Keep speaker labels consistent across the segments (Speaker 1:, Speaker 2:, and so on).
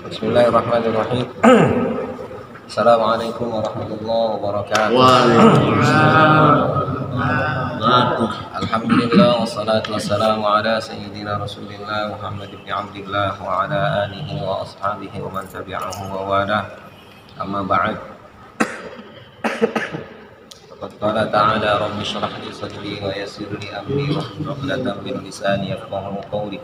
Speaker 1: Bismillahirrahmanirrahim. Assalamualaikum warahmatullahi wabarakatuh. Alhamdulillah wassalatu wassalamu ala sayyidina Rasulillah Muhammad ibn Abdillah wa ala alihi wa ashabihi wa man tabi'ahu wa wala. Amma ba'd. Faqad qala ta'ala rabbi shrah li sadri wa yassir li amri wahlul 'uqdatam min lisani yafqahu qawli.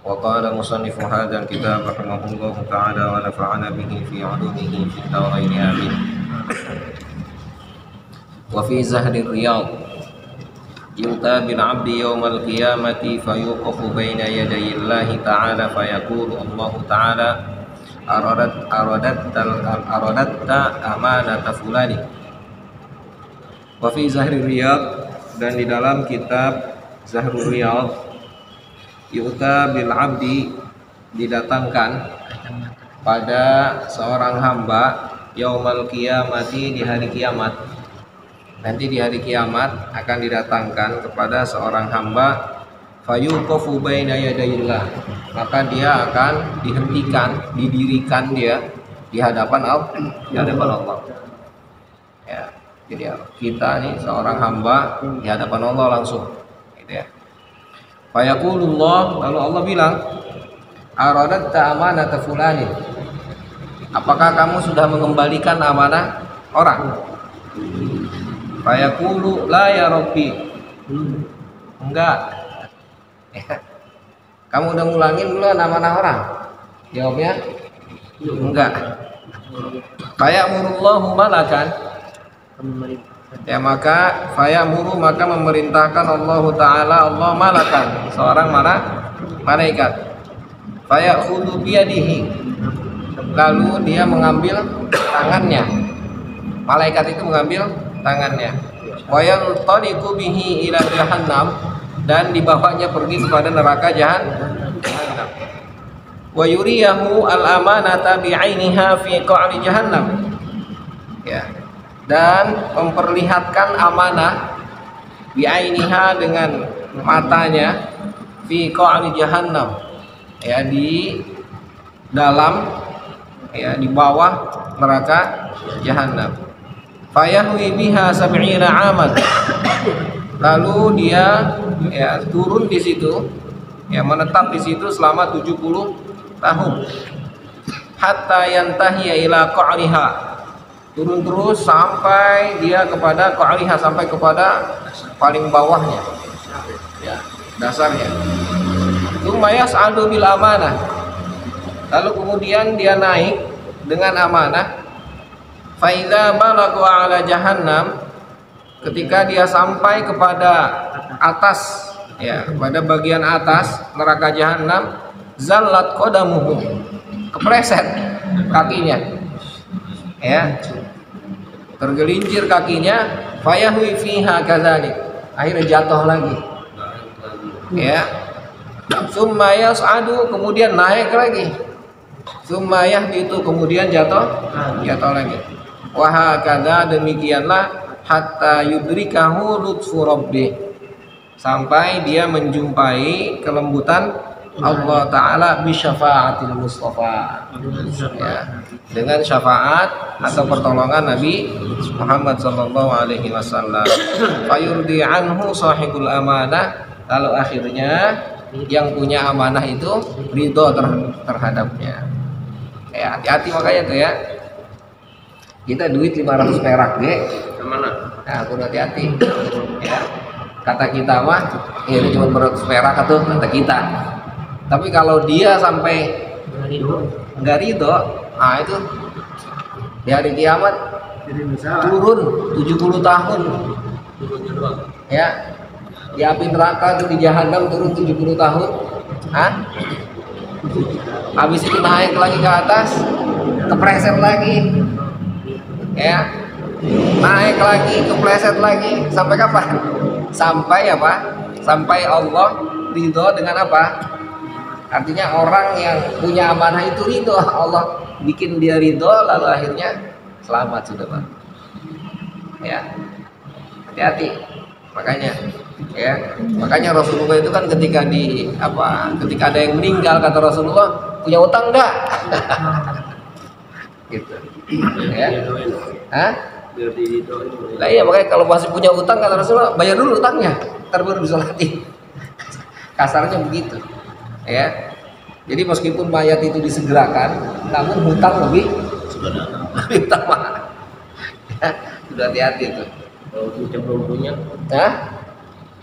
Speaker 1: وقال مصنف هذا الكتاب رحمه الله تعالى ونفعنا به في علومه في الدارين آمين. وفي زهر الرياض يؤتى بالعبد يوم القيامة فيوقف بين يدي الله تعالى فيقول الله تعالى أرددت أمانة فلان. وفي زهر الرياض, dan di dalam kitab Zahrul Riyad, yu'ta bil abdi, didatangkan pada seorang hamba yaumal qiyamati, di hari kiamat. Nanti di hari kiamat akan didatangkan kepada seorang hamba fayuqafu baina yadayillah, maka dia akan dihentikan, didirikan dia di hadapan Allah. Ya, jadi kita nih seorang hamba di hadapan Allah langsung, gitu ya. Fayaqulullah, lalu Allah bilang, aradatta amanata fulani, apakah kamu sudah mengembalikan amanah orang? Fayaqulu la ya rabbi, enggak. Kamu udah ngulangin belum amanah orang? Jawabnya enggak. Fayamurullahu malakan, ya maka fayamuru, maka memerintahkan Allah Ta'ala, Allah malakan, seorang malaikat. Fayakhudhu biyadihi, lalu dia mengambil tangannya, malaikat itu mengambil tangannya. Wa yantaliqu bihi ila jahannam, dan dibawanya pergi kepada neraka jahannam. Wa yuriyahu al-amanata bi'ainiha fi qa'ri jahannam, ya, dan memperlihatkan amanah bi'ainiha, dengan matanya, fi qa'ri jahannam, ya, di dalam, ya, di bawah neraka jahannam. Fayahwi biha sab'ina aman, lalu dia, ya, turun di situ, ya, menetap di situ selama 70 tahun. Hatta yantahiya ila qa'riha, turun terus sampai dia kepada qa'riha, sampai kepada paling bawahnya, ya, dasarnya. Tsumma yas'adu bil amanah, lalu kemudian dia naik dengan amanah. Fa idza balagha ala jahannam, ketika dia sampai kepada atas, ya, pada bagian atas neraka jahannam, zallat qadamuhu, kepleset kakinya, ya, tergelincir kakinya. Fayahwi fiha kadzalik, akhirnya jatuh lagi, ya. Summa yas'adu, kemudian naik lagi. Summa yahbitu, kemudian jatuh lagi. Wa hakadza, demikianlah, hatta yudrikahu lutfu rabbih, sampai dia menjumpai kelembutan Allah Ta'ala bisyafa'atil Mustafa, ya, dengan syafaat atau pertolongan Nabi Muhammad sallallahu alaihi wasallam. Fayurdi anhu sahibul amanah, lalu akhirnya yang punya amanah itu ridho terhadapnya. Ya, hati-hati makanya tuh, ya, kita duit 500 perak kemana? Nah, kudu hati-hati, ya. Kata kita mah, ya, ini cuma 100 perak atau kata kita. Tapi kalau dia sampai nggak ridho, nah itu di hari kiamat turun 70 tahun, ya, di api neraka itu, di jahanam turun 70 tahun. Habis itu naik lagi ke atas, kepreset lagi, ya, naik lagi, kepleset lagi, sampai kapan? Sampai apa? Sampai Allah ridho dengan apa? Artinya orang yang punya amanah itu ridho, Allah bikin dia ridho, lalu akhirnya selamat sudah, Pak. Ya, hati-hati. Makanya Rasulullah itu kan ketika ada yang meninggal, kata Rasulullah, punya utang enggak? Gitu. Ya. Hah? Nah iya, makanya kalau masih punya utang, kata Rasulullah, bayar dulu utangnya, ntar baru disolati. Kasarnya begitu. Ya. Jadi meskipun mayat itu disegerakan, namun hutang lebih utama. Ya, sudah hati-hati tuh.
Speaker 2: Kalau kita belum punya,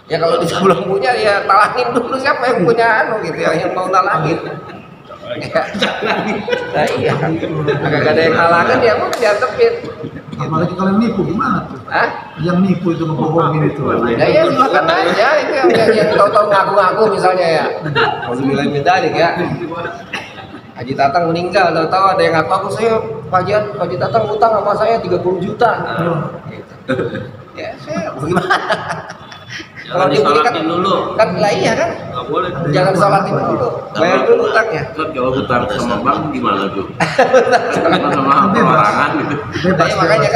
Speaker 1: ya kalau dia belum punya ya talangin dulu, siapa yang punya gitu ya, yang mau talangin. Ya. Nah iya, agak ada yang halangan ya mau diantepin.
Speaker 3: Apalagi kalau yang nipu gimana tuh? Yang nipu itu ngebohongin itu.
Speaker 1: Ya silakan aja, itu yang tahu-tahu ngaku-ngaku misalnya ya. Alhamdulillah ya. Haji Tatang meninggal, tahu-tahu ada yang ngaku, saya Haji Tatang utang sama saya 30 juta. Gitu. Ya saya bagaimana? Kalau
Speaker 2: disolatin dulu.
Speaker 1: Kan lah iya kan?
Speaker 2: Nggak boleh.
Speaker 1: Jangan sholatin dulu, bayar dulu utangnya.
Speaker 2: Kalau utang sama bank gimana tuh? Sama perorangan gitu.
Speaker 1: Nah, makanya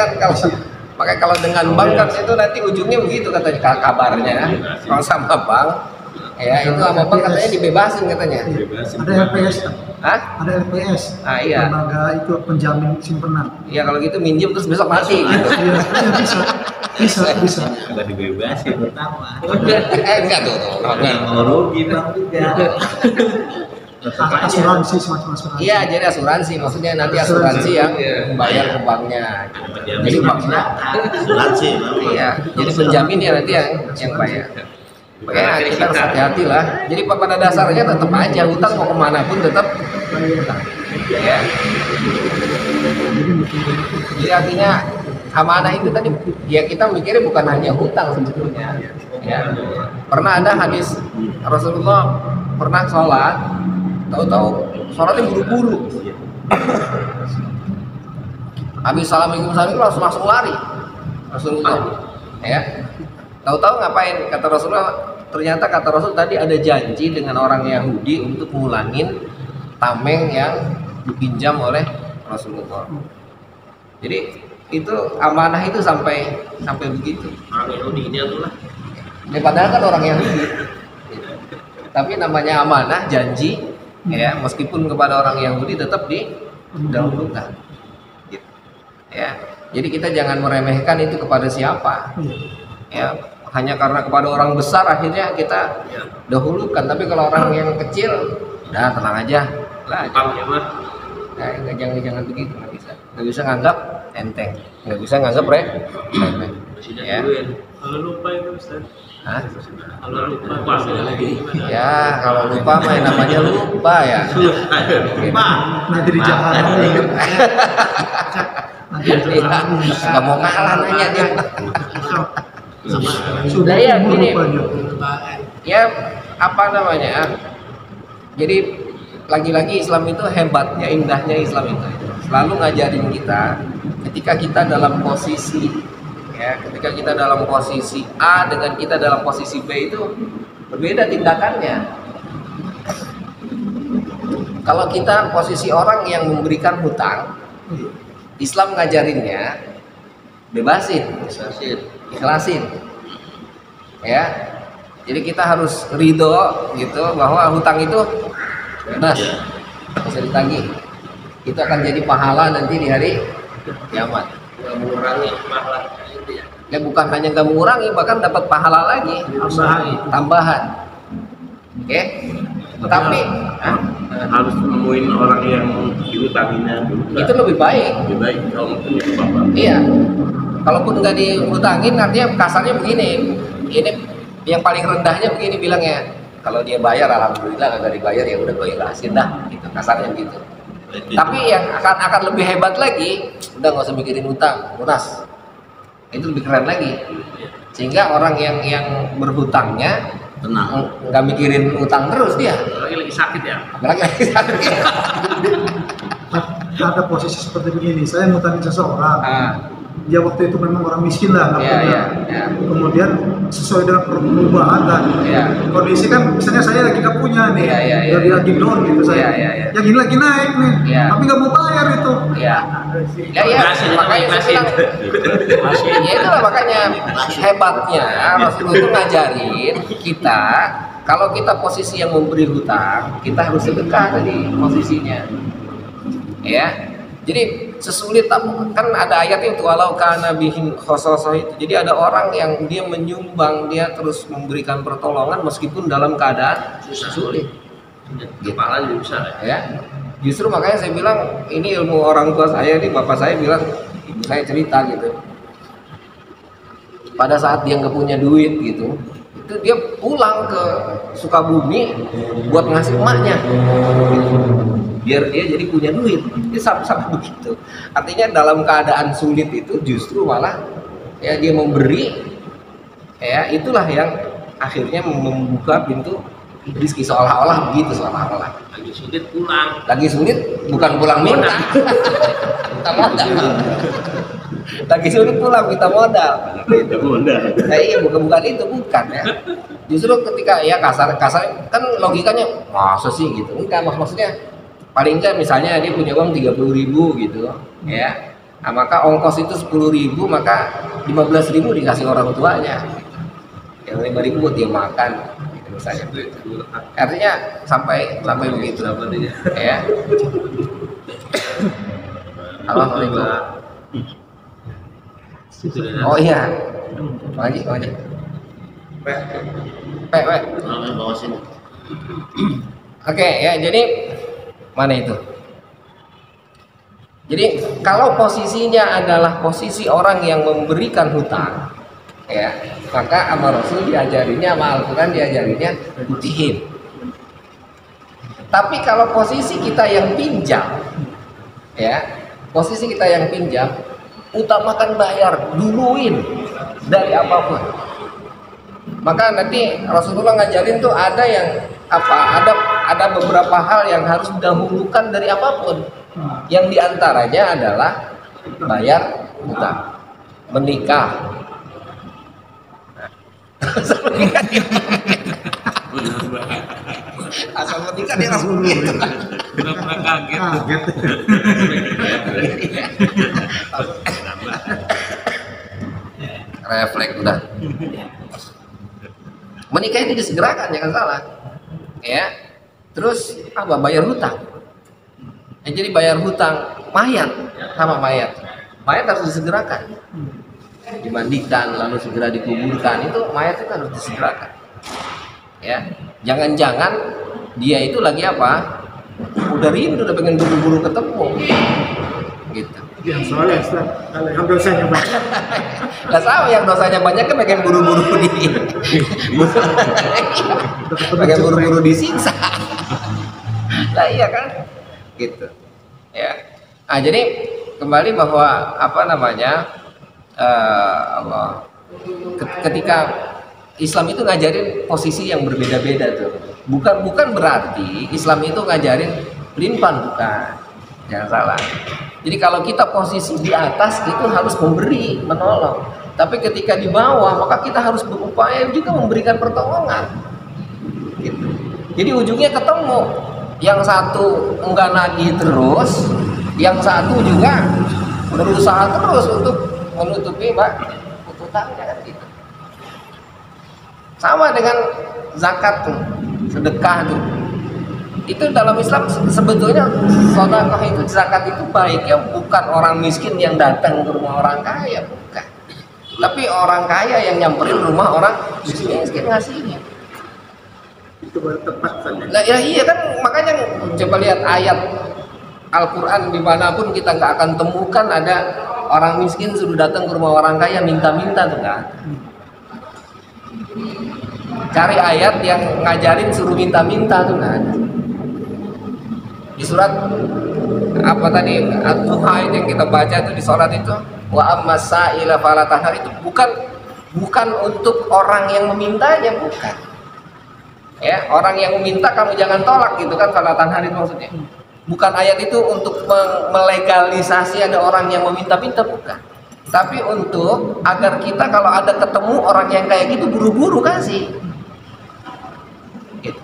Speaker 1: kalau dengan bank kan itu nanti ujungnya begitu katanya kabarnya. Kalau sama bank, ya itu sama bank katanya dibebasin katanya.
Speaker 3: Ada LPS. Ada LPS.
Speaker 1: Iya.
Speaker 3: Lembaga itu penjamin simpanan.
Speaker 1: Iya kalau gitu minjem terus besok mati gitu.
Speaker 3: Bisa.
Speaker 2: Nggak dibebasin pertama.
Speaker 1: Enggak tuh.
Speaker 2: Mau rugi bang juga.
Speaker 3: Asuransi, semacam asuransi.
Speaker 1: Iya, jadi asuransi, maksudnya nanti asuransi yang membayar ke banknya. Jadi banknya
Speaker 2: Asuransi.
Speaker 1: iya, jadi penjaminnya nanti yang bayar. Makanya kita harus hati-hati lah. Jadi pada dasarnya tetap aja hutang mau kemana pun tetap hutang. Ya. Jadi artinya amanah itu tadi ya kita mikirnya bukan hanya hutang sebetulnya. Ya. Pernah ada hadis Rasulullah pernah sholat, tahu-tahu sholatnya buru-buru. Habis assalamualaikum langsung lari Rasulullah. Ya. Tahu-tahu ngapain? Kata Rasulullah, ternyata kata Rasul tadi ada janji dengan orang Yahudi untuk ngulangin tameng yang dipinjam oleh Rasulullah. Jadi itu amanah itu sampai begitu.
Speaker 2: Orang Yahudi dia tuh lah.
Speaker 1: Ya, padahal kan orang Yahudi. Tapi namanya amanah, janji, ya meskipun kepada orang Yahudi tetap didahulukan. Gitu. Ya, jadi kita jangan meremehkan itu kepada siapa. Ya, hanya karena kepada orang besar akhirnya kita dahulukan. Tapi kalau orang yang kecil, udah tenang aja. Lah, jangan begitu, nggak bisa nganggap enteng, nggak bisa nganggap remeh. Ya.
Speaker 2: Kalau lupa itu Ustaz. Kalau lupa lagi.
Speaker 1: Ya, kalau lupa mah namanya lupa ya.
Speaker 2: Lupa.
Speaker 3: Nanti dijahat.
Speaker 1: Nggak mau kalah nanya dia.
Speaker 3: Sudah
Speaker 1: ya gini. Ya apa namanya? Jadi lagi-lagi Islam itu hebat ya, indahnya Islam itu selalu ngajarin kita ketika kita dalam posisi ketika kita dalam posisi A dengan kita dalam posisi B itu berbeda tindakannya. Kalau kita posisi orang yang memberikan hutang, Islam ngajarinnya bebasin, ikhlasin, ya. Jadi kita harus ridho gitu bahwa hutang itu bebas, bisa ditagih. Itu akan jadi pahala nanti di hari kiamat.
Speaker 2: Mengurangi pahala itu ya.
Speaker 1: Ya bukan hanya nggak mengurangi, bahkan dapat pahala lagi, tambahan. Oke? Tapi
Speaker 2: harus nemuin orang yang dihutanginya dulu.
Speaker 1: itu lebih baik.
Speaker 2: Lebih baik kalau punya bapak.
Speaker 1: Iya. Kalaupun nggak dihutangin, artinya kasarnya begini. Ini yang paling rendahnya begini bilangnya. Kalau dia bayar, alhamdulillah. Kalau dibayar ya udah gue ikhlasin dah. Gitu, kasarnya gitu. Tapi yang akan lebih hebat lagi, udah nggak usah mikirin hutang, lunas. Itu lebih keren lagi. Sehingga orang yang berhutangnya
Speaker 2: Tenang.
Speaker 1: nggak mikirin utang terus dia.
Speaker 2: Apalagi lagi sakit ya.
Speaker 1: Apalagi lagi sakit.
Speaker 3: Ada posisi seperti begini, saya ngutangin seseorang. dia waktu itu memang orang miskin lah, nggak
Speaker 1: Iya,
Speaker 3: punya.
Speaker 1: iya, iya.
Speaker 3: Kemudian sesuai dengan perubahan kan.
Speaker 1: Iya.
Speaker 3: Kondisi kan, misalnya saya lagi nggak punya nih,
Speaker 1: Iya, iya, iya.
Speaker 3: jadi lagi down gitu saya.
Speaker 1: Iya, iya, iya.
Speaker 3: Yang ini lagi naik nih,
Speaker 1: Iya.
Speaker 3: tapi nggak mau bayar itu.
Speaker 1: Ya, ya, ya. Makanya saya bilang, ya itulah makanya hebatnya Rasulullah itu ngajarin kita kalau kita posisi yang memberi hutang, kita harus sedekah tadi posisinya. Ya, jadi sesulit kan ada ayat itu walau kana bihim khososoh itu. Jadi ada orang yang dia menyumbang, dia terus memberikan pertolongan meskipun dalam keadaan sulit.
Speaker 2: Kepala juga bisa
Speaker 1: Ya, justru makanya saya bilang ini ilmu orang tua saya nih, bapak saya bilang, ibu saya cerita gitu, pada saat dia nggak punya duit gitu, itu dia pulang ke Sukabumi buat ngasih emaknya gitu. Biar dia jadi punya duit. Dia sama-sama begitu, artinya dalam keadaan sulit itu justru malah ya dia memberi, ya itulah yang akhirnya membuka pintu rezeki, seolah-olah begitu, seolah-olah
Speaker 2: lagi sulit pulang.
Speaker 1: lagi sulit bukan pulang minta minta modal, lagi sulit pulang minta modal. Nah, iya, bukan itu, bukan ya. Justru ketika ya kasar kan logikanya masa sih gitu, enggak, maksudnya paling enggak misalnya dia punya uang 30.000 gitu ya, nah, maka ongkos itu 10.000, maka 15.000 dikasih orang tuanya, yang 5.000 buat dia makan gitu, misalnya. Artinya sampai begitu ya. Alhamdulillah. Oh iya, lagi.
Speaker 2: Bawa sini.
Speaker 1: Oke ya, jadi mana itu? Jadi kalau posisinya adalah posisi orang yang memberikan hutang, ya, maka sama Rasul diajarinya, sama Al-Quran diajarinya hutihin. Tapi kalau posisi kita yang pinjam, ya, posisi kita yang pinjam, utamakan bayar, duluin dari apapun. Maka nanti Rasulullah ngajarin tuh ada yang ada beberapa hal yang harus didahulukan dari apapun. Yang diantaranya adalah bayar hutang, menikah. Asal menikah dia langsung gitu.
Speaker 2: Pernah kaget.
Speaker 1: Refleks udah. Menikah itu disegerakan, jangan salah. Ya. Terus apa? Bayar hutang. Ya, jadi bayar hutang, mayat sama mayat. Mayat harus disegerakan. Dimandikan lalu segera dikuburkan, itu mayat itu harus disegerakan. Ya. Jangan-jangan dia itu lagi apa? Udah rindu, udah pengen buru-buru ketemu. Gitu.
Speaker 3: Yang soalnya kalau yang dosanya banyak.
Speaker 1: Lah sama yang dosanya banyak kan pengen buru-buru pengen buru-buru disiksa. Lah iya kan? Gitu. Ya. Nah, jadi kembali bahwa ketika Islam itu ngajarin posisi yang berbeda-beda tuh. Bukan berarti Islam itu ngajarin pelimpan, bukan. Jangan salah. Jadi kalau kita posisi di atas itu harus memberi, menolong. Tapi ketika di bawah maka kita harus berupaya juga memberikan pertolongan. Gitu. Jadi ujungnya ketemu. Yang satu enggak nagih terus, yang satu juga berusaha terus untuk menutupi utangnya kan gitu. Sama dengan zakat tuh, sedekah tuh. Itu dalam Islam sebetulnya sedekah itu, zakat itu baiknya bukan orang miskin yang datang ke rumah orang kaya, bukan. Tapi orang kaya yang nyamperin rumah orang miskin ngasihnya.
Speaker 3: Itu baru tepat saja.
Speaker 1: Nah, ya iya kan, makanya coba lihat ayat Al-Quran dimanapun kita nggak akan temukan ada orang miskin suruh datang ke rumah orang kaya minta-minta tuh kan. Cari ayat yang ngajarin suruh minta-minta tuh kan. Di surat apa tadi Ad-Duha itu yang kita baca itu di sholat itu, wa amma sa'ila fala tanhar, itu bukan untuk orang yang memintanya, bukan. Ya, orang yang meminta kamu jangan tolak gitu kan, fala tanhar itu maksudnya. Bukan ayat itu untuk melegalisasi ada orang yang meminta-minta, bukan. Tapi untuk agar kita kalau ada ketemu orang yang kayak gitu buru-buru kasih. Gitu.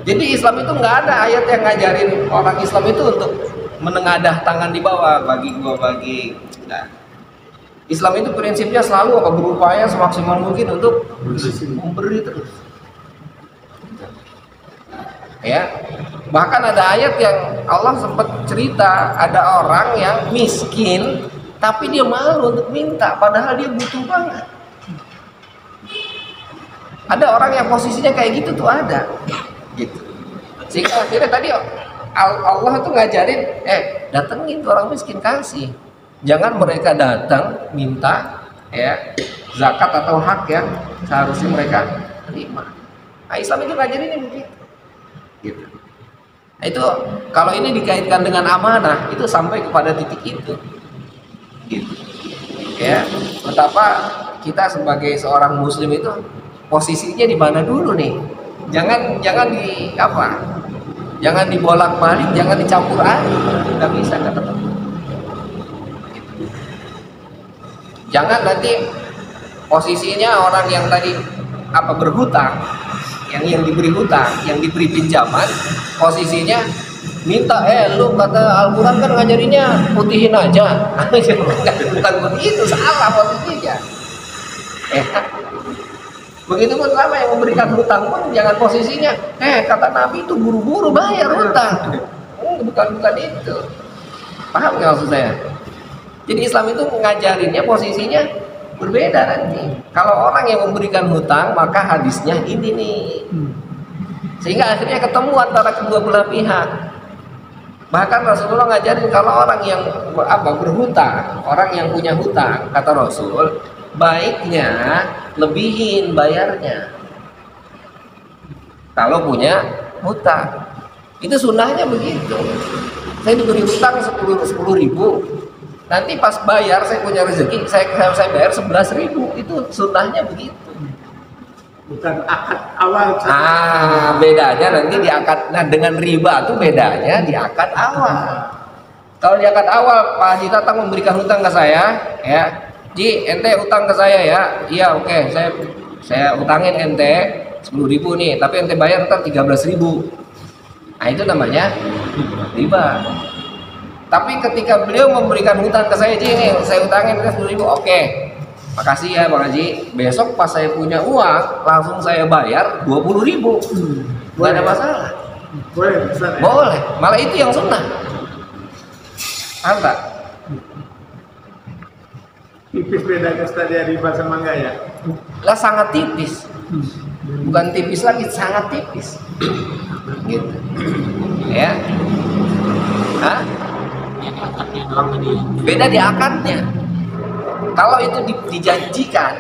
Speaker 1: Jadi Islam itu nggak ada ayat yang ngajarin orang Islam itu untuk menengadah tangan di bawah, bagi gua bagi. Nah, Islam itu prinsipnya selalu berupaya semaksimal mungkin untuk memberi terus. Ya, bahkan ada ayat yang Allah sempat cerita ada orang yang miskin tapi dia malu untuk minta padahal dia butuh banget. Ada orang yang posisinya kayak gitu tuh ada, gitu. Sehingga akhirnya tadi Allah tuh ngajarin, datengin tuh orang miskin kasih. Jangan mereka datang minta ya zakat atau hak yang seharusnya mereka terima. Nah, Islam itu ngajarinnya begitu. Gitu. Nah, itu kalau ini dikaitkan dengan amanah itu sampai kepada titik itu. Gitu. Ya, betapa kita sebagai seorang muslim itu posisinya di mana dulu nih? Jangan di apa? Jangan dibolak-balik, jangan dicampur aduk. Enggak bisa kata. Jangan nanti posisinya orang yang tadi berhutang, yang diberi hutang, yang diberi pinjaman, posisinya minta, lu kata Al-Quran kan ngajarinya putihin aja. Bukan begitu, salah posisinya. Begitu pun sama yang memberikan hutang pun jangan posisinya, kata Nabi itu buru-buru bayar hutang. Bukan itu. Paham nggak maksud saya? Jadi Islam itu ngajarinnya posisinya berbeda nanti. Kalau orang yang memberikan hutang maka hadisnya ini nih. Sehingga akhirnya ketemu antara kedua belah pihak. Bahkan Rasulullah ngajarin kalau orang yang berhutang, orang yang punya hutang, kata Rasul, baiknya lebihin bayarnya. Kalau punya hutang. Itu sunnahnya begitu. Saya diberi hutang 10.000. Nanti pas bayar saya punya rezeki, saya bayar 11.000. Itu sunnahnya begitu.
Speaker 3: Bukan akad awal.
Speaker 1: Bedanya nanti di akad. Nah, dengan riba tuh bedanya di akad awal. Kalau di akad awal Pak Haji Tatang memberikan hutang ke saya, ya, Ji, ente hutang ke saya ya. Iya, oke, saya utangin ente 10.000 nih, tapi ente bayar ntar 13.000. Nah, itu namanya riba. Tapi ketika beliau memberikan hutang ke saya, Ji, nih saya utangin 10.000, oke. Makasih ya Bang Haji. Besok pas saya punya uang, langsung saya bayar 20.000. Nggak ada masalah.
Speaker 3: Boleh, besar, ya?
Speaker 1: Boleh. Malah itu yang sunnah. Paham tak?
Speaker 3: Tipis bedanya tadi riba sama enggak ya?
Speaker 1: Lah sangat tipis. Bukan tipis lagi, sangat tipis. Gitu. Ya. Hah? Beda di akadnya. Kalau itu dijanjikan,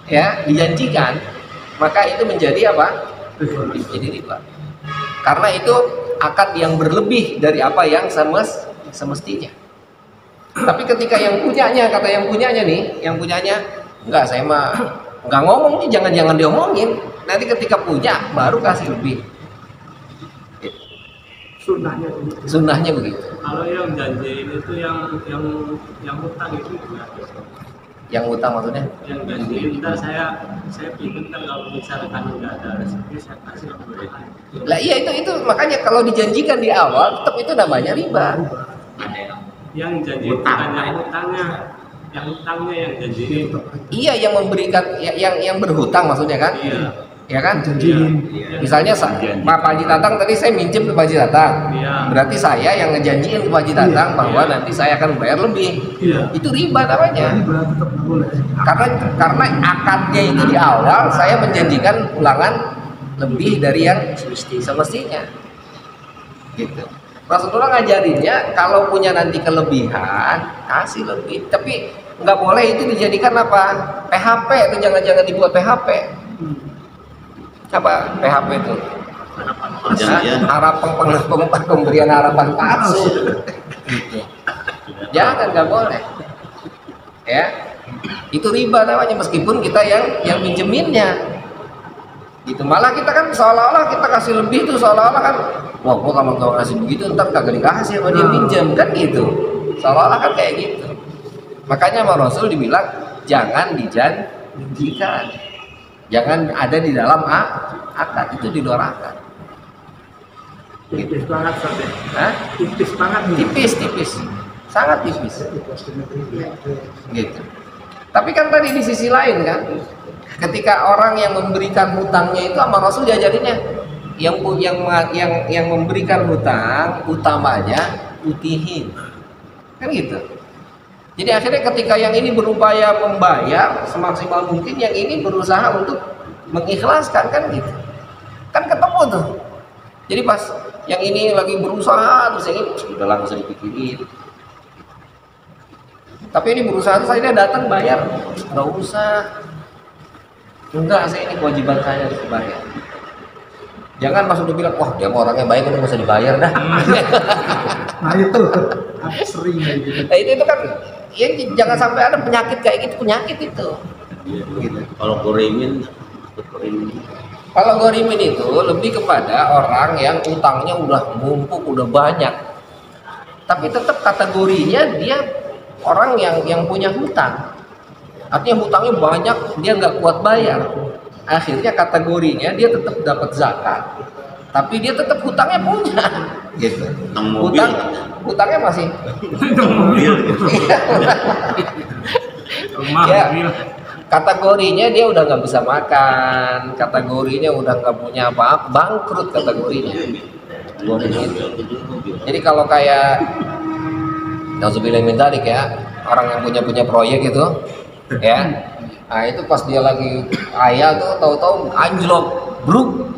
Speaker 1: ya, maka itu menjadi apa? Menjadi riba. Karena itu akad yang berlebih dari apa yang semestinya. Tapi ketika yang punyanya, kata yang punyanya nih, enggak, saya mah enggak ngomong nih, jangan diomongin. Nanti ketika punya baru kasih lebih. Sunnahnya begitu.
Speaker 4: Kalau yang janjiin itu yang hutang itu gimana?
Speaker 1: Yang hutang maksudnya?
Speaker 4: Yang janjiin ntar saya pikir ntar kalau misalkan nggak ada rezeki saya kasih lebih.
Speaker 1: Lah iya itu makanya kalau dijanjikan di awal tetap itu namanya riba.
Speaker 4: Yang janji bukan yang hutangnya, yang janjiin.
Speaker 1: Iya, yang memberikan, yang berhutang maksudnya kan?
Speaker 4: Iya.
Speaker 1: Ya kan?
Speaker 3: Janjiin.
Speaker 1: Misalnya Pak Haji Tatang tadi saya minjem ke Pak Haji Tatang.
Speaker 4: Iya.
Speaker 1: Berarti saya yang ngejanjiin ke Pak Haji Tatang bahwa nanti saya akan bayar lebih.
Speaker 3: Iya.
Speaker 1: Itu riba namanya.
Speaker 3: Riba tetap nggak boleh.
Speaker 1: Karena akadnya itu di awal saya menjanjikan ulangan lebih dari yang semestinya. Gitu. Rasulullah ngajarinnya kalau punya nanti kelebihan kasih lebih, tapi nggak boleh itu dijadikan apa? PHP itu jangan dibuat PHP. Apa PHP itu? Pemberian harapan palsu. Jangan, nggak boleh. Ya, itu riba namanya meskipun kita yang minjeminnya. Gitu, malah kita kan seolah-olah kita kasih lebih tuh seolah-olah kan, wah gua kalau nggak kasih begitu ntar kagak dikasih sama dia pinjam kan gitu, seolah-olah kan kayak gitu. Makanya sama Rasul dibilang jangan dijanjikan, jangan ada di dalam akad, itu di luar akad.
Speaker 4: Tipis banget sampai.
Speaker 1: Hah?
Speaker 4: Tipis banget nih.
Speaker 1: Tipis, sangat tipis. Gitu. Tapi kan tadi di sisi lain kan, ketika orang yang memberikan hutangnya itu sama Rasul diajarinnya, yang memberikan hutang utamanya putihin, kan gitu. Jadi akhirnya ketika yang ini berupaya membayar semaksimal mungkin, yang ini berusaha untuk mengikhlaskan, kan gitu. Kan ketemu tuh. Jadi pas yang ini lagi berusaha, terus yang ini udah nggak usah dipikirin. Tapi ini berusaha, terus akhirnya datang bayar, nggak usah. Enggak, saya ini kewajiban saya harus dibayar. Jangan masuk dibilang, wah dia mau orangnya baik, udah nggak usah dibayar dah.
Speaker 3: Nah itu sering kayak gitu.
Speaker 1: Nah itu kan, ya, jangan sampai ada penyakit kayak gitu, penyakit itu. Gitu.
Speaker 2: Kalau gorimin.
Speaker 1: Kalau gorimin itu lebih kepada orang yang utangnya udah mumpuk, udah banyak, tapi tetap kategorinya dia orang yang punya hutang. Artinya hutangnya banyak, dia nggak kuat bayar. Akhirnya kategorinya dia tetap dapat zakat, tapi dia tetap hutangnya punya. Gitu. Hutangnya masih. Ya, kategorinya dia udah nggak bisa makan, kategorinya udah nggak punya apa-apa, bangkrut kategorinya. Jadi kalau kayak nauzubillah min dzalik ya, orang yang punya proyek itu, ya, nah itu pas dia lagi kaya tuh, tahu-tahu anjlok, bruk,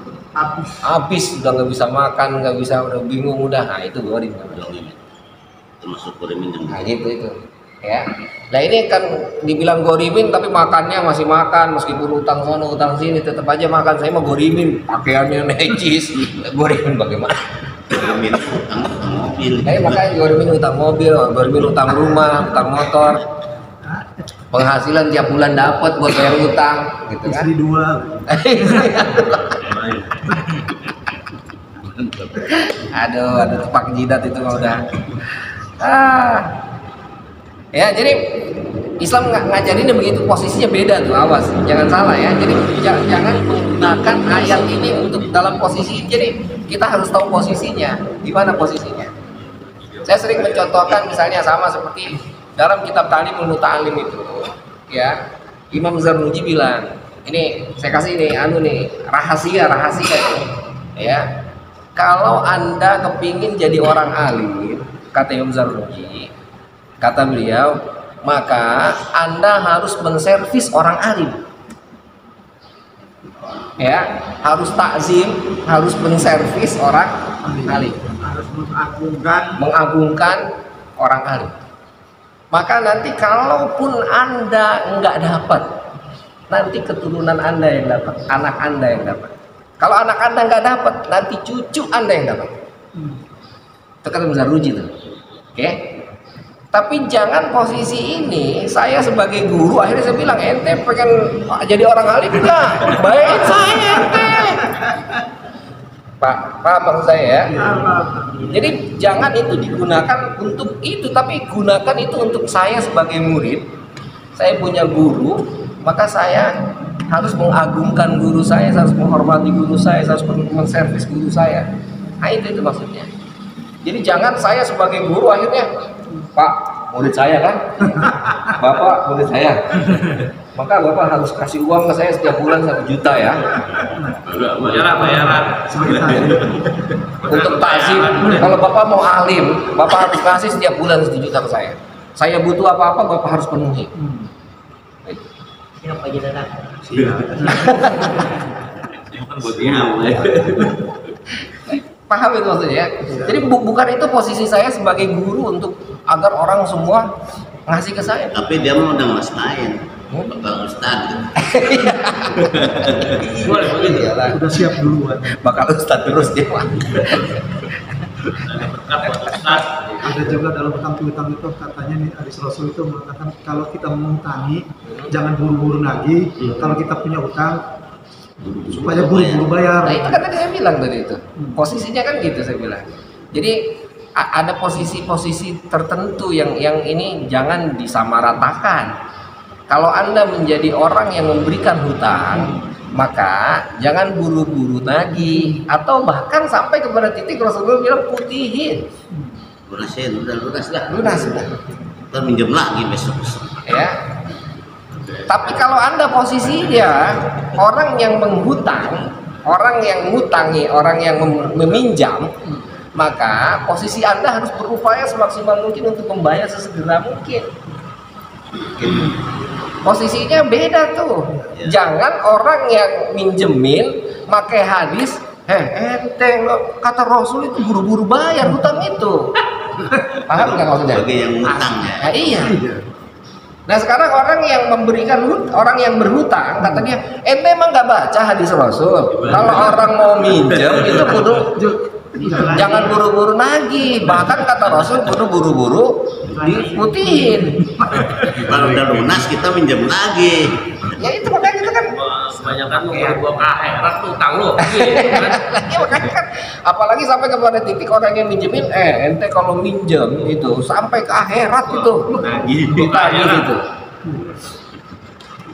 Speaker 1: habis udah nggak bisa makan, nggak bisa, udah bingung udah, nah itu gorim.
Speaker 2: Termasuk gorimin yang
Speaker 1: Nah gitu itu. Ya, nah ini kan dibilang gorimin tapi makannya masih makan, meskipun utang sana utang sini tetap aja makan. Saya mau gorimin, pakaiannya necis, gorimin bagaimana?
Speaker 2: gorimin utang mobil.
Speaker 1: Makanya gorimin utang mobil, gorimin utang rumah, utang motor, penghasilan tiap bulan dapat buat bayar utang, gitu kan?
Speaker 3: Istri dua.
Speaker 1: Aduh, tepak jidat itu mah udah. Ya, jadi Islam ngajarinnya begitu, posisinya beda tuh, awas, jangan salah ya. Jadi jangan menggunakan ayat ini untuk dalam posisi. Jadi kita harus tahu posisinya, di mana posisinya. Saya sering mencontohkan misalnya sama seperti dalam kitab Ta'limul Muta'allim itu, ya, Imam Zarnuji bilang, ini saya kasih nih, rahasia ini, ya. Kalau Anda kepingin jadi orang alim, kata Imam Zarnuji, kata beliau, maka Anda harus menservis orang alim. Ya, harus takzim, harus menservis orang alim.
Speaker 4: Harus
Speaker 1: mengagungkan orang alim. Maka nanti kalaupun Anda nggak dapat, nanti keturunan Anda yang dapat, anak Anda yang dapat. Kalau anak Anda nggak dapat, nanti cucu Anda yang dapat. Itu kan Imam Zarnuji tuh. Oke? Tapi jangan posisi ini, saya sebagai guru akhirnya saya bilang, ente pengen jadi orang alim enggak? Bayarin saya ente. Pak, paham maksud saya ya? Jadi jangan itu digunakan untuk itu, tapi gunakan itu untuk saya sebagai murid. Saya punya guru, maka saya harus mengagungkan guru saya harus menghormati guru saya harus menservis guru saya. Nah itu maksudnya. Jadi jangan saya sebagai guru akhirnya, Pak, murid saya kan, Bapak murid saya, maka Bapak harus kasih uang ke saya setiap bulan 1 juta ya.
Speaker 2: Bayaran.
Speaker 1: Untuk takzim. Kalau Bapak mau alim, Bapak harus kasih setiap bulan 1 juta ke saya. Saya butuh apa-apa, Bapak harus penuhi.
Speaker 4: Siapa aja datang?
Speaker 1: Paham itu maksudnya? Jadi bukan itu posisi saya sebagai guru untuk agar orang semua ngasih ke saya.
Speaker 2: Tapi dia mau udah mas lain, bakal ustad.
Speaker 1: Boleh begitu ya.
Speaker 3: Udah siap duluan.
Speaker 1: Bakal ustad terus dia.
Speaker 3: Ada juga dalam hutang piutang itu katanya nih, hadis Rasul itu mengatakan kalau kita mengutangi jangan buru-buru lagi. Kalau kita punya utang supaya buru-buru bayar.
Speaker 1: Nah itu kan tadi saya bilang tadi itu posisinya kan gitu saya bilang. Jadi ada posisi-posisi tertentu yang ini jangan disamaratakan. Kalau Anda menjadi orang yang memberikan hutang, maka jangan buru-buru nagih, atau bahkan sampai kepada titik Rasulullah bilang putihin.
Speaker 2: Lunasin, udah lunas dah.
Speaker 1: Lunas sudah.
Speaker 2: Kita minjem lagi besok.
Speaker 1: Ya. Tapi kalau Anda posisinya orang yang menghutang, orang yang ngutangi, orang yang meminjam, maka posisi Anda harus berupaya semaksimal mungkin untuk membayar sesegera mungkin. Gitu. Posisinya beda tuh. Jangan orang yang minjemin pakai hadis, ente kata Rasul itu buru-buru bayar hutang itu. Paham nggak maksudnya?
Speaker 2: Bagi yang ngutang ya.
Speaker 1: Nah, iya. Nah sekarang orang yang memberikan orang yang berhutang kata dia, ente emang nggak baca hadis Rasul? Kalau orang mau minjem itu kudu jangan buru-buru nagih. Bahkan kata Rasul kudu buru-buru diputihin.
Speaker 2: Kalau udah lunas kita minjem lagi.
Speaker 1: Ya itu makanya itu kan.
Speaker 4: Kebanyakan mau berbuat akhirat tuh utang lo.
Speaker 1: Ya makanya kan. Apalagi sampai kepada titik orang yang minjemin, ente kalau minjem itu sampai ke akhirat itu. Ditagih itu.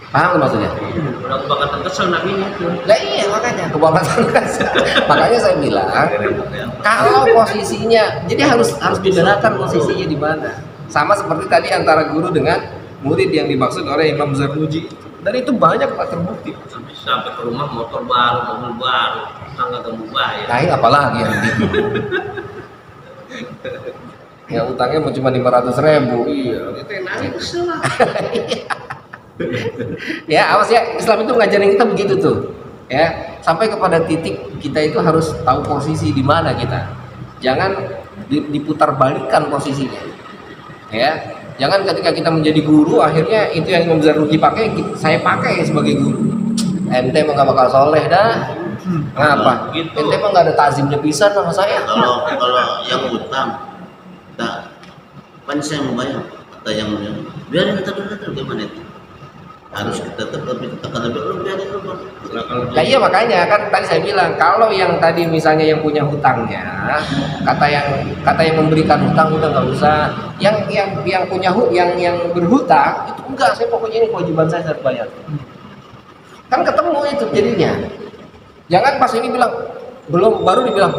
Speaker 1: Paham maksudnya?
Speaker 4: Udah kebangkatan kesel nabinya tuh.
Speaker 1: Nah iya makanya kebablasan kesel. Makanya saya bilang kalau posisinya, jadi harus dibedakan posisinya di mana. Sama seperti tadi antara guru dengan murid yang dimaksud oleh Imam Zarnuji. Dan itu banyak Pak terbukti.
Speaker 4: Sampai ke rumah motor baru, mobil baru, nggak mau bayar.
Speaker 1: Nah ini apalagi yang gitu. Ya utangnya mau cuma 500.000.
Speaker 4: Iya, itu yang nangis kesel lah.
Speaker 1: Ya awas ya, Islam itu ngajarin kita begitu tuh. Ya, sampai kepada titik kita itu harus tahu posisi di mana kita. Jangan diputar balikan posisinya. Ya, jangan ketika kita menjadi guru akhirnya itu yang Imam Zarnuji pakai saya pakai sebagai guru. Ente mah gak bakal soleh dah. Ngapa?
Speaker 4: Gitu.
Speaker 1: Ente mah gak ada takzimnya pisan sama saya.
Speaker 2: Kalau yang utang, kan saya mau bayar. Kata yang biarin kita dulu gimana itu? Harus kita tetap akan lebih biarin dulu.
Speaker 1: Nah iya makanya kan tadi saya bilang kalau yang tadi misalnya yang punya hutangnya kata yang memberikan hutang udah nggak usah, yang punya yang berhutang itu enggak, saya pokoknya ini kewajiban saya harus bayar. Kan ketemu itu jadinya. Jangan pas ini bilang baru dibilang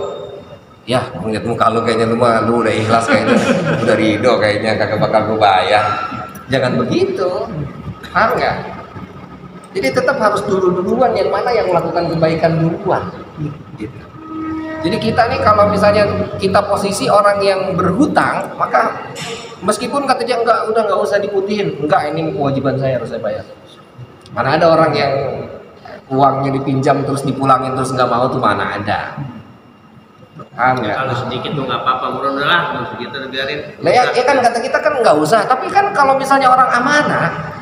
Speaker 1: ya ngeliat muka lu kayaknya lu udah ikhlas kayaknya, udah ridho kayaknya kagak bakal lu bayar. Jangan begitu. Paham nggak? Jadi tetap harus duluan yang mana yang melakukan kebaikan duluan. Gitu. Jadi kita nih kalau misalnya kita posisi orang yang berhutang, maka meskipun kata dia udah nggak usah diputihin, enggak ini kewajiban saya harus saya bayar. Mana ada orang yang uangnya dipinjam terus dipulangin terus nggak mau tuh, mana ada. Paham nggak?
Speaker 4: Kalau sedikit tuh nggak apa-apa, murah-murah, kalau segitu biarin.
Speaker 1: Nah ya kan kata kita kan nggak usah, tapi kan kalau misalnya orang amanah,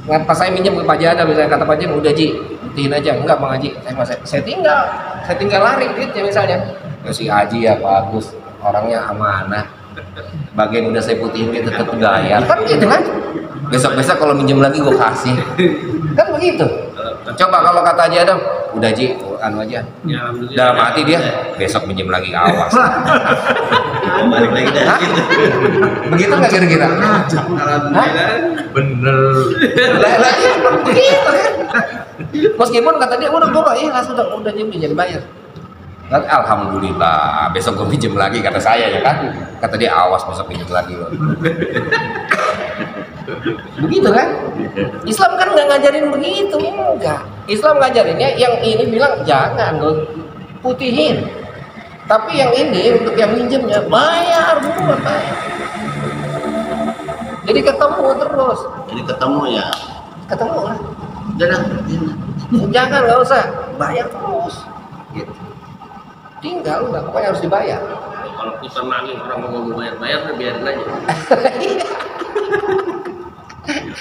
Speaker 1: pas saya minjem ke Pak Jada, misalnya kata Pak Jada, udah Ji, putihin aja. Enggak Bang Haji, saya tinggal lari duitnya misalnya. Ya si Haji ya Pak Agus, orangnya amanah. Bagian udah saya putihin dia tetap bayar. Kan gitu kan? Besok-besok kalau minjem lagi gue kasih. Kan begitu. Coba kalau kata Haji Adam, udah Ji, anu aja.
Speaker 4: Ya, alhamdulillah.
Speaker 1: Dalam hati dia, besok minjem lagi, awas.
Speaker 2: Balik lagi dah.
Speaker 1: Begitu nggak kira-kira?
Speaker 2: Alhamdulillah. Bener.
Speaker 1: Lah iya begitu kan. Meskipun kata dia udah udah jadi bayar. Kan alhamdulillah, besok gue pinjem lagi kata saya ya kan. Kata dia awas besok pinjem lagi loh. Begitu kan? Islam kan nggak ngajarin begitu, enggak. Islam ngajarinnya yang ini bilang jangan lo putihin. Tapi yang ini untuk yang minjemnya bayar dulu, bayar. Jadi ketemu terus.
Speaker 2: Jadi ketemu ya.
Speaker 1: Ketemu lah.
Speaker 2: Jangan.
Speaker 1: Nggak usah bayar terus. Gitu. Tinggal udah pokoknya harus dibayar.
Speaker 4: Kalau putar nangis orang mau bayar, biarin aja.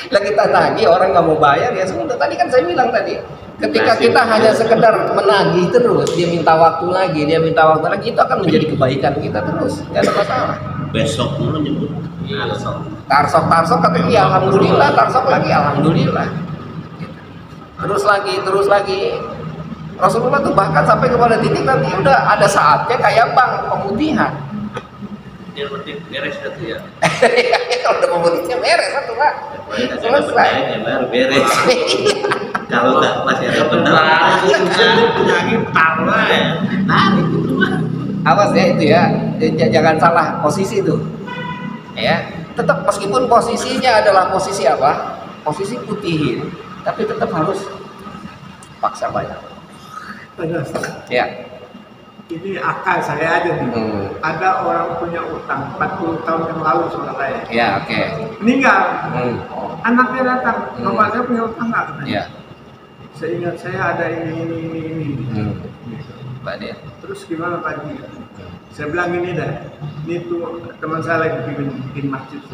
Speaker 1: Lah kita nagih orang nggak mau bayar ya sudah. Tadi kan saya bilang tadi, ketika kita hanya sekedar menagih terus, dia minta waktu lagi, itu akan menjadi kebaikan kita terus, nggak ada masalah.
Speaker 2: Besok dulu nyebut.
Speaker 1: Tarsok kata dia alhamdulillah, tarsok lagi alhamdulillah. Terus lagi. Rasulullah tuh bahkan sampai kepada titik nanti udah ada saatnya kayak bank pemutihan.
Speaker 2: Dia berarti beres itu ya.
Speaker 1: Kalau udah pemutihnya beres satu Pak. Selesai.
Speaker 2: Baru beres. Kalau nggak masih ada pendapatan, lagi tambah ya. Tarik itu mah.
Speaker 1: Awas ya itu ya, jangan salah posisi tuh. Ya, tetap meskipun posisinya adalah posisi apa? Posisi putihin, tapi tetap harus paksa bayar. Ya.
Speaker 3: Ini akal saya aja nih. Ada orang punya utang 40 tahun yang lalu sama saya.
Speaker 1: Ya, oke.
Speaker 3: Meninggal. Anaknya datang, bapak saya punya utang nggak?
Speaker 1: Ya.
Speaker 3: Seingat saya ada ini.
Speaker 1: Pak Dia.
Speaker 3: Terus gimana Pak Haji? Saya bilang ini dah, ini tuh teman saya lagi bikin masjid.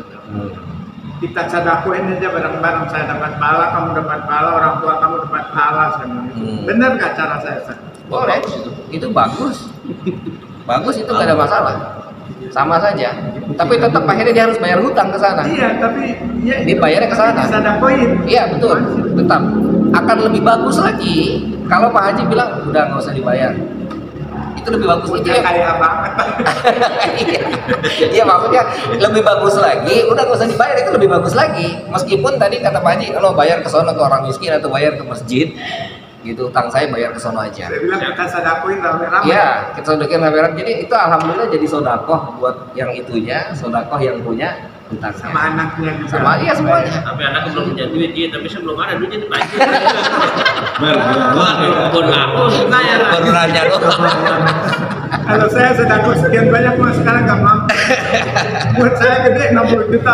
Speaker 3: Kita sadakoin aja bareng-bareng, saya dapat pahala, kamu dapat pahala, orang tua kamu dapat pahala. Saya bilang itu. Benar nggak cara saya?
Speaker 1: Boleh, itu bagus. Bagus itu nggak ada masalah. Sama saja. Tapi tetap akhirnya dia harus bayar hutang ke sana.
Speaker 3: Iya, tapi ya,
Speaker 1: dibayarnya ke sana.
Speaker 3: Sadakoin.
Speaker 1: Iya betul, tetap. Akan lebih bagus lagi kalau Pak Haji bilang udah nggak usah dibayar. Itu lebih bagus lagi.
Speaker 3: Punya kaya banget.
Speaker 1: Iya maksudnya lebih bagus lagi. Udah nggak usah dibayar itu lebih bagus lagi. Meskipun tadi kata Pak Haji, kalau bayar ke sono ke orang miskin atau bayar ke masjid, gitu utang saya bayar ke sono aja.
Speaker 3: Saya bilang kita sadakoin rame-rame.
Speaker 1: Iya, kita sodakoin rame-rame. Jadi itu alhamdulillah jadi sodakoh buat yang itunya, sodakoh yang punya utangnya.
Speaker 3: Sama anaknya juga.
Speaker 1: Sama iya semuanya.
Speaker 2: Tapi anaknya belum punya duit, iya, tapi saya belum ada duitnya di bank. Baru aku saya
Speaker 1: Baru nanya loh.
Speaker 3: Kalau saya sedekah sekian banyak mas sekarang nggak mau. Buat saya gede 60 juta.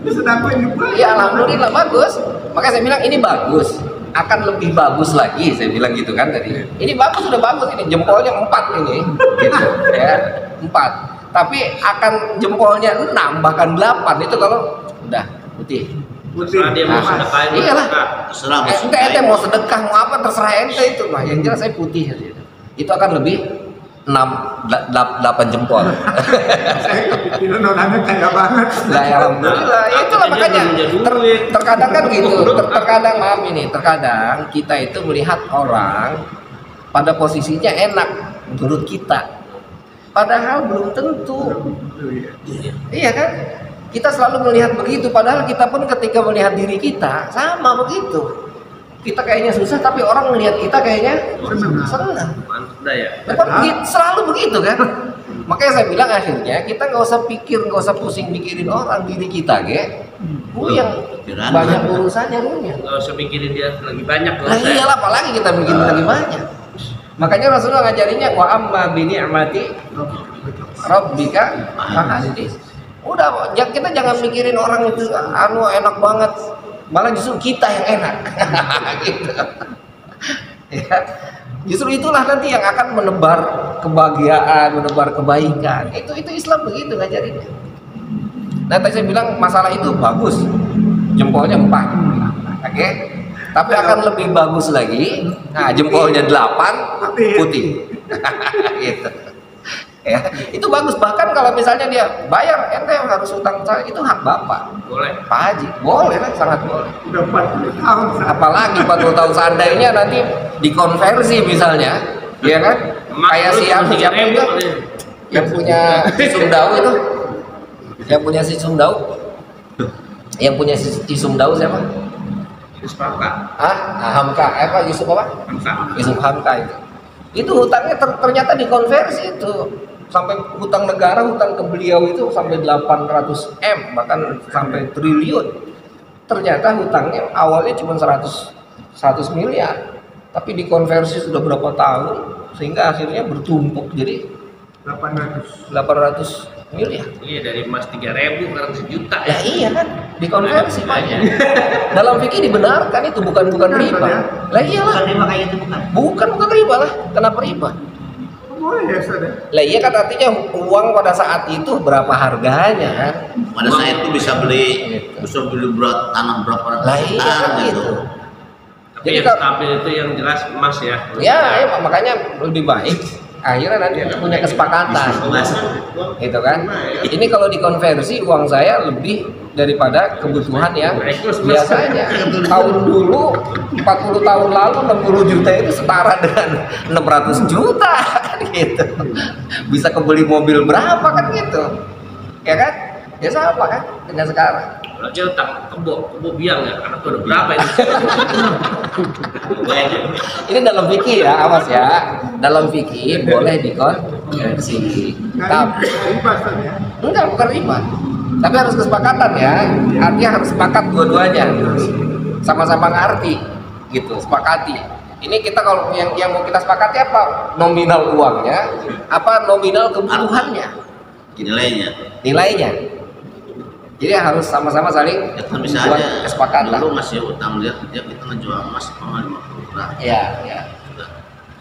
Speaker 3: Sedekah juga.
Speaker 1: Iya alhamdulillah bagus. Makanya saya bilang ini bagus. Akan lebih bagus lagi saya bilang gitu kan tadi. Ini bagus sudah bagus ini jempolnya 4 ini gitu ya. 4. Tapi akan jempolnya 6 bahkan 8 itu kalau udah putih.
Speaker 2: Terserah dia mau sedekah.
Speaker 1: Iyalah.
Speaker 2: Terserah mau
Speaker 1: Ente mau sedekah mau apa terserah ente itu mah. Yang jelas saya putih aja. Itu akan lebih 8 jempol.
Speaker 3: Saya kepikiran orangnya kaya banget.
Speaker 1: Lah ya alhamdulillah. Ya itulah makanya terkadang kan gitu. Terkadang maaf ini, terkadang kita itu melihat orang pada posisinya enak menurut kita. Padahal belum tentu. Iya kan? Kita selalu melihat begitu padahal kita pun ketika melihat diri kita sama begitu. Kita kayaknya susah tapi orang melihat kita kayaknya senang.
Speaker 2: Mantap dah ya.
Speaker 1: Selalu begitu kan. Makanya saya bilang akhirnya kita nggak usah pikir, nggak usah pusing mikirin orang, diri kita ge. Yang banyak urusannya punya.
Speaker 2: Nggak usah mikirin dia lagi banyak loh.
Speaker 1: Nah iyalah apalagi kita mikirin lagi banyak. Makanya Rasulullah ngajarinya wa amma bi ni'mati rabbika fahaddits. Udah, kita jangan mikirin orang itu enak banget. Malah justru kita yang enak. Gitu. Ya. Justru itulah nanti yang akan menebar kebahagiaan, menebar kebaikan. Itu Islam begitu ngajarinnya. Nah tadi saya bilang masalah itu bagus. Jempolnya 4. Oke. Tapi akan lebih bagus lagi. Nah, jempolnya 8 putih. Gitu. Ya, itu bagus bahkan kalau misalnya dia bayar ente yang harus utang saya itu hak bapak.
Speaker 2: Boleh.
Speaker 1: Pak Haji, boleh kan sangat boleh.
Speaker 3: Udah 40 tahun.
Speaker 1: Apalagi 40 tahun seandainya nanti dikonversi misalnya, ya kan? Kayak siapa itu yang punya si Sumdau itu, yang punya si Sumdau, yang punya si Sumdau siapa?
Speaker 2: Yusuf Hamka.
Speaker 1: Hamka, apa Yusuf apa?
Speaker 2: Hamka.
Speaker 1: Yusuf Hamka itu. Itu hutangnya ternyata dikonversi itu sampai hutang negara, hutang ke beliau itu sampai 800 M bahkan sampai triliun. Ternyata hutangnya awalnya cuma 100 miliar, tapi dikonversi sudah berapa tahun sehingga akhirnya bertumpuk jadi 800 miliar.
Speaker 2: Iya dari emas 3.000 sekarang 1 juta
Speaker 1: Ya iya kan, dikonversi banyak. Dalam fikih dibenarkan itu bukan riba. Lah iyalah.
Speaker 2: Bukan riba kayak itu bukan.
Speaker 1: Bukan riba lah. Kenapa riba?
Speaker 3: Boleh ya sudah.
Speaker 1: Lah iya kan artinya uang pada saat itu berapa harganya kan?
Speaker 2: Pada saat itu bisa beli berat tanah berapa ratus
Speaker 1: Lah iya kan gitu.
Speaker 2: Tapi yang stabil itu yang jelas emas ya.
Speaker 1: Ya makanya lebih baik Akhirnya nanti punya kesepakatan,
Speaker 2: Mas,
Speaker 1: gitu kan? Ini kalau dikonversi uang saya lebih daripada kebutuhan yang biasanya. Tahun dulu 40 tahun lalu 60 juta itu setara dengan 600 juta kan gitu. Bisa kebeli mobil berapa kan gitu. Ya kan? Ya sama kan dengan sekarang.
Speaker 5: Kalau dia utang kebo biang ya, karena tuh ada berapa ini?
Speaker 1: Ini dalam fikih ya, awas ya. Dalam fikih boleh dikonversi. Tapi
Speaker 3: Riba tadi ya.
Speaker 1: enggak, bukan riba. Tapi harus kesepakatan ya. Artinya harus sepakat dua-duanya. Sama-sama ngerti gitu, sepakati. Ini kita kalau yang mau kita sepakati apa? Nominal uangnya, apa nominal kebutuhannya? Nilainya. Jadi harus sama-sama saling
Speaker 2: Ya kan
Speaker 1: buat
Speaker 2: misalnya
Speaker 1: kesepakatan.
Speaker 2: dulu masih utang dia kita ngejual emas 50 gram.
Speaker 1: Iya.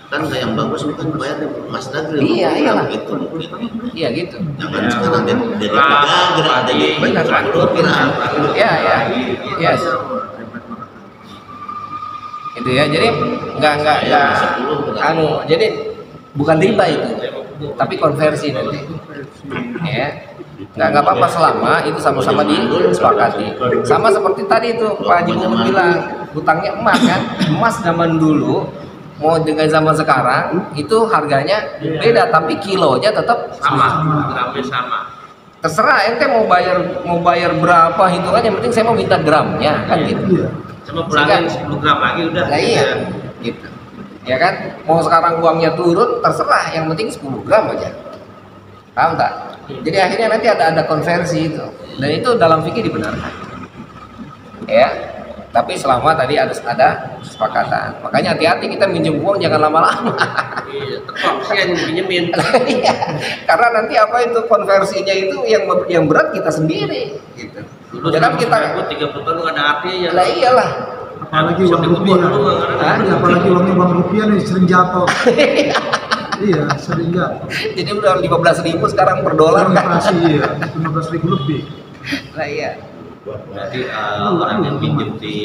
Speaker 2: Kan yang bagus itu kan bayar emas negeri.
Speaker 1: Iya, iyalah.
Speaker 2: Gitu mungkin.
Speaker 1: Iya gitu.
Speaker 2: Jangan sekarang jadi gerak jadi
Speaker 1: Benar, Pak.
Speaker 2: 10 gram.
Speaker 1: Ya. Yes. Itu ya. Jadi enggak jadi bukan riba itu. Tapi konversi nanti. Ya. Nggak apa-apa selama itu sama-sama disepakati. Sama seperti tadi itu Pak Haji Muhammad bilang, hutangnya emas kan. Emas zaman dulu mau dengan zaman sekarang itu harganya beda, tapi kilonya tetap
Speaker 5: Sama, gramnya sama.
Speaker 1: terserah ente mau bayar berapa hitungan, yang penting saya mau minta gramnya kan gitu.
Speaker 5: Cuma pulangin 10 gram lagi udah.
Speaker 1: Nah iya gitu. Ya kan, mau sekarang uangnya turun terserah, yang penting 10 gram aja. Paham tak? Jadi akhirnya nanti ada konversi itu, dan itu dalam fikih dibenarkan. Ya, tapi selama tadi ada kesepakatan. Makanya hati-hati kita minjem uang jangan lama-lama.
Speaker 5: Iya, terpaksa yang pinjemin.
Speaker 1: Iya, karena nanti apa itu konversinya itu yang berat kita sendiri. Gitu.
Speaker 5: Dulu
Speaker 1: Jangan kita.
Speaker 5: 30 tahun nggak ada artinya.
Speaker 1: Lah iyalah.
Speaker 6: Apalagi uang rupiah. Apalagi uang rupiah nih sering jatuh. Iya, sering jatuh.
Speaker 1: Jadi udah 15.000 sekarang per dolar kan.
Speaker 6: Inflasi iya, 15.000 lebih.
Speaker 1: Lah iya.
Speaker 5: Berarti orang yang pinjem di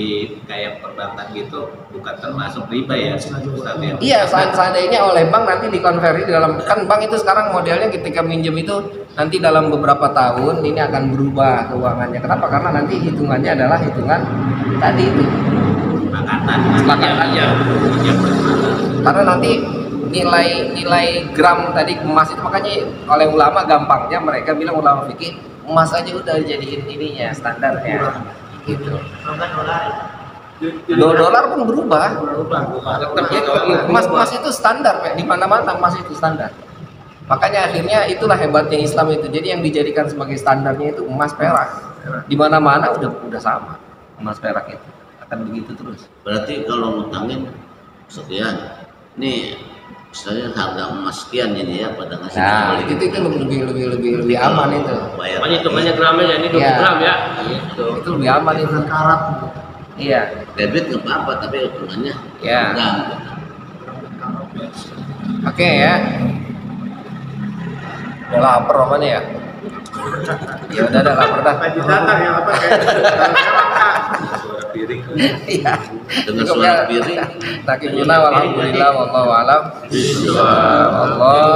Speaker 5: kayak perbankan gitu bukan termasuk riba ya, Ustaz ya?
Speaker 1: Iya, seandainya oleh bank nanti dikonversi dalam, kan bank itu sekarang modelnya ketika minjem itu nanti dalam beberapa tahun ini akan berubah keuangannya. Kenapa? Karena nanti hitungannya adalah hitungan tadi itu. Kesepakatan.
Speaker 5: Ya.
Speaker 1: Karena nanti nilai gram tadi emas itu, makanya oleh ulama gampangnya mereka bilang, ulama fikih, emas aja udah jadiin ininya standarnya gitu. Dolar pun berubah.
Speaker 5: Tetap
Speaker 1: Ya, emas itu standar, Pak. Di mana-mana emas itu standar. Makanya akhirnya itulah hebatnya Islam itu. Jadi yang dijadikan sebagai standarnya itu emas perak. Di mana-mana udah sama. Emas perak itu akan begitu terus.
Speaker 2: Berarti kalau ngutangin sekian, ini misalnya harga emas sekian ini ya pada ngasih
Speaker 1: Nah,
Speaker 2: balik.
Speaker 1: itu lebih aman itu.
Speaker 2: Bayar.
Speaker 5: Makanya itu banyak gramnya ya, ini 20
Speaker 1: Iya.
Speaker 5: gram ya. Gitu.
Speaker 1: Itu lebih aman itu.
Speaker 6: Karat.
Speaker 1: Iya.
Speaker 2: Debit nggak apa-apa tapi hitungannya
Speaker 1: Ya.
Speaker 2: enggak.
Speaker 1: Oke ya. Udah lapar namanya ya. Ya udah lapar dah.
Speaker 3: Haji datang yang apa kayak
Speaker 1: Iya.
Speaker 2: Dengan
Speaker 1: Cukup
Speaker 2: suara
Speaker 1: ya.
Speaker 2: piring.
Speaker 1: Nakibuna walhamdulillah wallahu alam. Allah